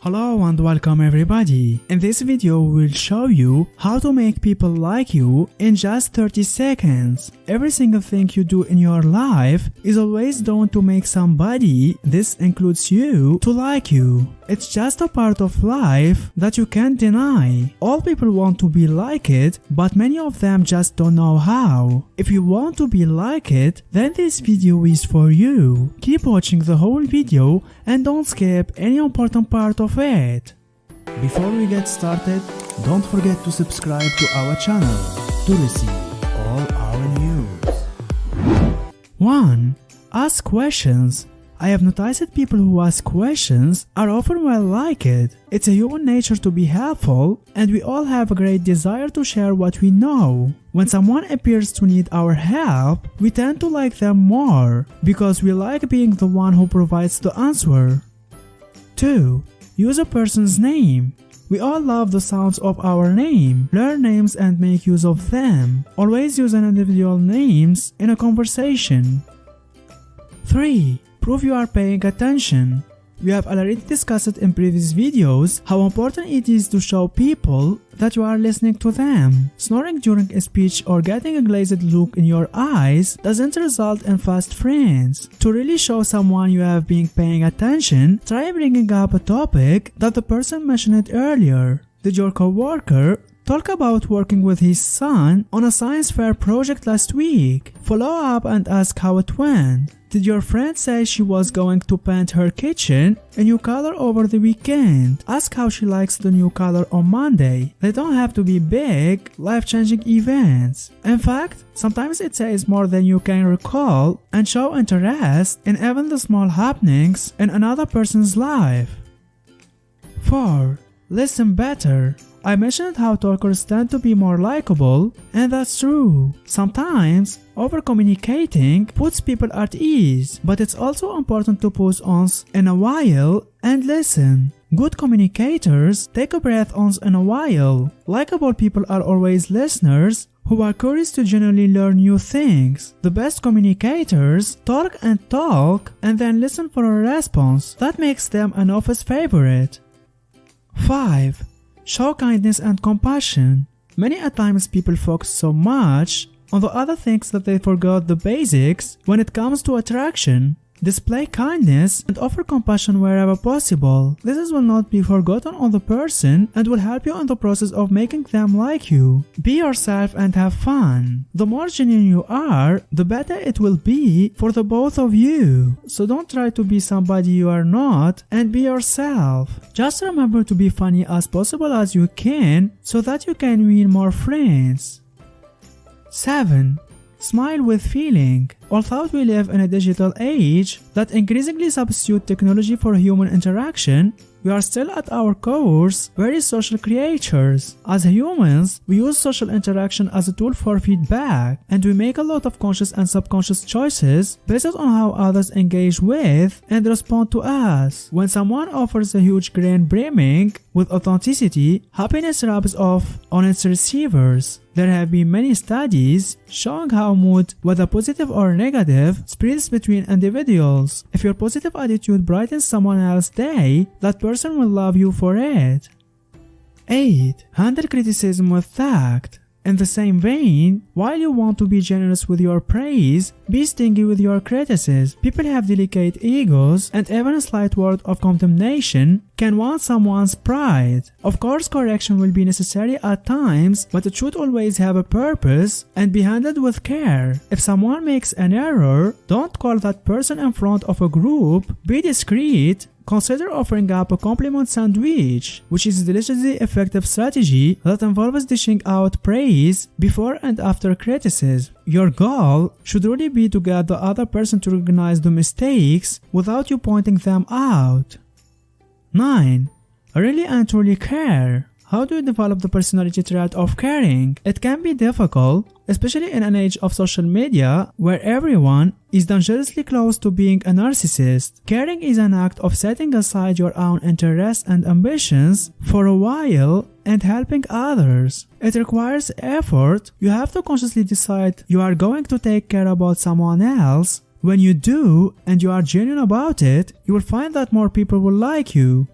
Hello and welcome everybody. In this video we'll show you how to make people like you in just 30 seconds. Every single thing you do in your life is always done to make somebody, this includes you, to like you. It's just a part of life that you can't deny. All people want to be like it, but many of them just don't know how. If you want to be like it, then this video is for you. Keep watching the whole video and don't skip any important part of it. Before we get started, don't forget to subscribe to our channel to receive all our news. 1. Ask questions. I have noticed people who ask questions are often well liked. It's a human nature to be helpful, and we all have a great desire to share what we know. When someone appears to need our help, we tend to like them more, because we like being the one who provides the answer. 2. Use a person's name. We all love the sounds of our name, learn names and make use of them. Always use an individual names in a conversation. 3. Prove you are paying attention. We have already discussed in previous videos how important it is to show people that you are listening to them. Snoring during a speech or getting a glazed look in your eyes doesn't result in fast friends. To really show someone you have been paying attention, try bringing up a topic that the person mentioned earlier. Did your coworker talk about working with his son on a science fair project last week? Follow up and ask how it went. Did your friend say she was going to paint her kitchen a new color over the weekend? Ask how she likes the new color on Monday. They don't have to be big, life-changing events. In fact, sometimes it says more than you can recall and show interest in even the small happenings in another person's life. 4. Listen better. I mentioned how talkers tend to be more likable, and that's true. Sometimes, over-communicating puts people at ease, but it's also important to pause once in a while and listen. Good communicators take a breath once in a while. Likeable people are always listeners who are curious to genuinely learn new things. The best communicators talk and then listen for a response. That makes them an office favorite. 5. Show kindness and compassion. Many a times people focus so much on the other things that they forgot the basics when it comes to attraction. Display kindness and offer compassion wherever possible. This will not be forgotten on the person and will help you in the process of making them like you. Be yourself and have fun. The more genuine you are, the better it will be for the both of you. So don't try to be somebody you are not and be yourself. Just remember to be funny as possible as you can so that you can win more friends. 7. Smile with feeling. Although we live in a digital age that increasingly substitutes technology for human interaction, we are still at our cores very social creatures. As humans, we use social interaction as a tool for feedback, and we make a lot of conscious and subconscious choices based on how others engage with and respond to us. When someone offers a huge grin brimming with authenticity, happiness rubs off on its receivers. There have been many studies showing how mood, whether positive or negative, spreads between individuals. If your positive attitude brightens someone else's day, that person will love you for it. 8. Handle criticism with tact. In the same vein, while you want to be generous with your praise, be stingy with your criticism. People have delicate egos, and even a slight word of condemnation can wound someone's pride. Of course, correction will be necessary at times, but it should always have a purpose and be handled with care. If someone makes an error, don't call that person in front of a group. Be discreet. Consider offering up a compliment sandwich, which is a deliciously effective strategy that involves dishing out praise before and after criticism. Your goal should really be to get the other person to recognize the mistakes without you pointing them out. 9. Really and truly care. How do you develop the personality trait of caring? It can be difficult, especially in an age of social media where everyone is dangerously close to being a narcissist. Caring is an act of setting aside your own interests and ambitions for a while and helping others. It requires effort. You have to consciously decide you are going to take care about someone else. When you do, and you are genuine about it, you will find that more people will like you.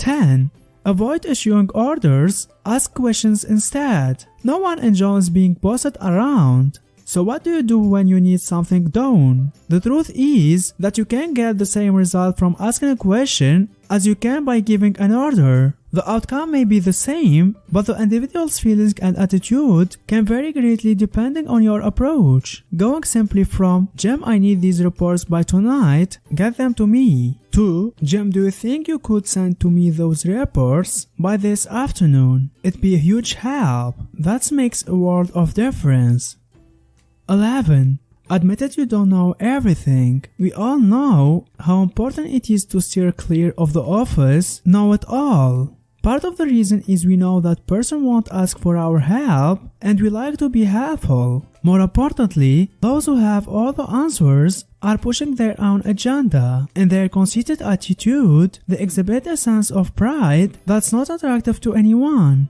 10. Avoid issuing orders, ask questions instead. No one enjoys being bossed around. So what do you do when you need something done? The truth is that you can get the same result from asking a question as you can by giving an order. The outcome may be the same, but the individual's feelings and attitude can vary greatly depending on your approach. Going simply from, Jim, I need these reports by tonight, get them to me, to, Jim, do you think you could send to me those reports by this afternoon? It'd be a huge help. That makes a world of difference. 11. Admit that you don't know everything. We all know how important it is to steer clear of the office know-it-all. Part of the reason is we know that person won't ask for our help and we like to be helpful. More importantly, those who have all the answers are pushing their own agenda. In their conceited attitude, they exhibit a sense of pride that's not attractive to anyone.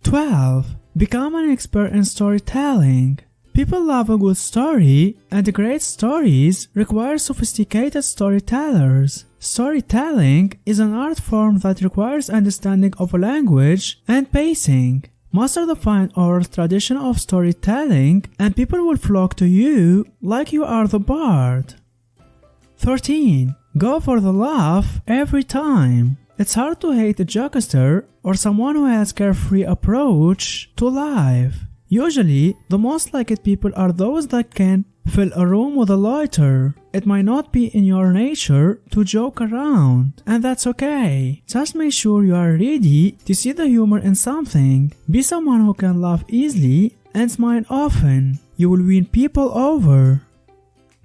12. Become an expert in storytelling. People love a good story, and great stories require sophisticated storytellers. Storytelling is an art form that requires understanding of a language and pacing. Master the fine oral tradition of storytelling, and people will flock to you like you are the bard. 13. Go for the laugh every time. It's hard to hate a jokester or someone who has a carefree approach to life. Usually, the most liked people are those that can fill a room with a laughter. It might not be in your nature to joke around, and that's okay. Just make sure you are ready to see the humor in something. Be someone who can laugh easily and smile often. You will win people over.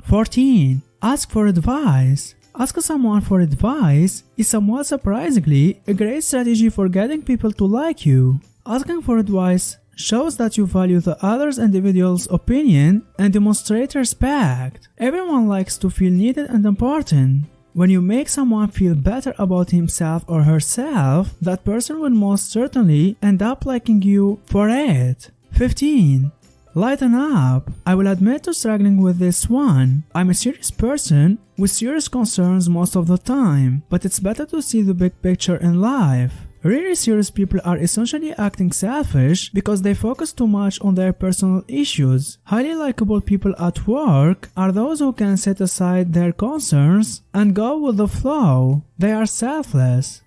14. Ask for advice. Asking someone for advice is somewhat surprisingly a great strategy for getting people to like you. Asking for advice shows that you value the other individual's opinion and demonstrate respect. Everyone likes to feel needed and important. When you make someone feel better about himself or herself, that person will most certainly end up liking you for it. 15. Lighten up. I will admit to struggling with this one. I'm a serious person with serious concerns most of the time, but it's better to see the big picture in life. Really serious people are essentially acting selfish because they focus too much on their personal issues. Highly likable people at work are those who can set aside their concerns and go with the flow. They are selfless.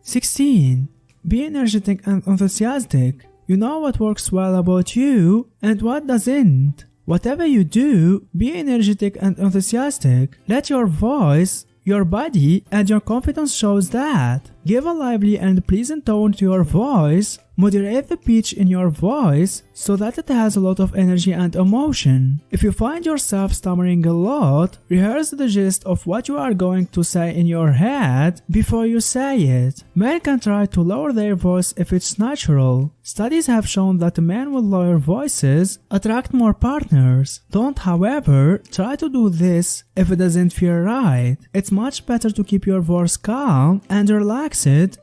16. Be energetic and enthusiastic. You know what works well about you and what doesn't. Whatever you do, be energetic and enthusiastic. Let your voice, your body, and your confidence shows that. Give a lively and pleasant tone to your voice. Moderate the pitch in your voice so that it has a lot of energy and emotion. If you find yourself stammering a lot, rehearse the gist of what you are going to say in your head before you say it. Men can try to lower their voice if it's natural. Studies have shown that men with lower voices attract more partners. Don't, however, try to do this if it doesn't feel right. It's much better to keep your voice calm and relaxed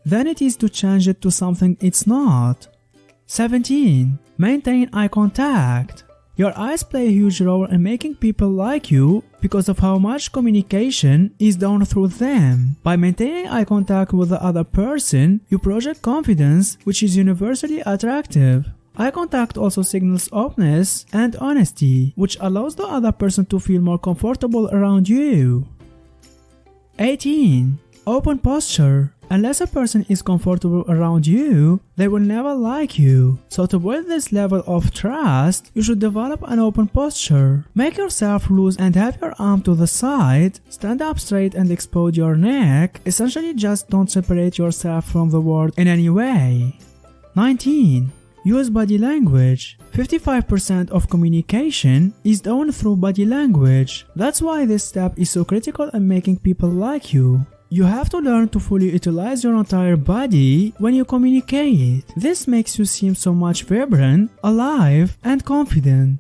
than it is to change it to something it's not. 17. Maintain eye contact. Your eyes play a huge role in making people like you because of how much communication is done through them. By maintaining eye contact with the other person, you project confidence, which is universally attractive. Eye contact also signals openness and honesty, which allows the other person to feel more comfortable around you. 18. Open posture. Unless a person is comfortable around you, they will never like you. So to build this level of trust, you should develop an open posture. Make yourself loose and have your arm to the side. Stand up straight and expose your neck. Essentially just don't separate yourself from the world in any way. 19. Use body language. 55% of communication is done through body language. That's why this step is so critical in making people like you. You have to learn to fully utilize your entire body when you communicate. This makes you seem so much vibrant, alive, and confident.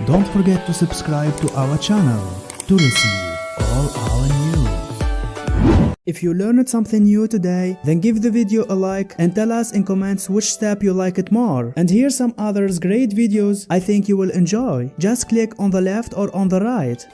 Don't forget to subscribe to our channel to receive all our news. If you learned something new today, then give the video a like and tell us in comments which step you like it more. And here's some others great videos I think you will enjoy. Just click on the left or on the right.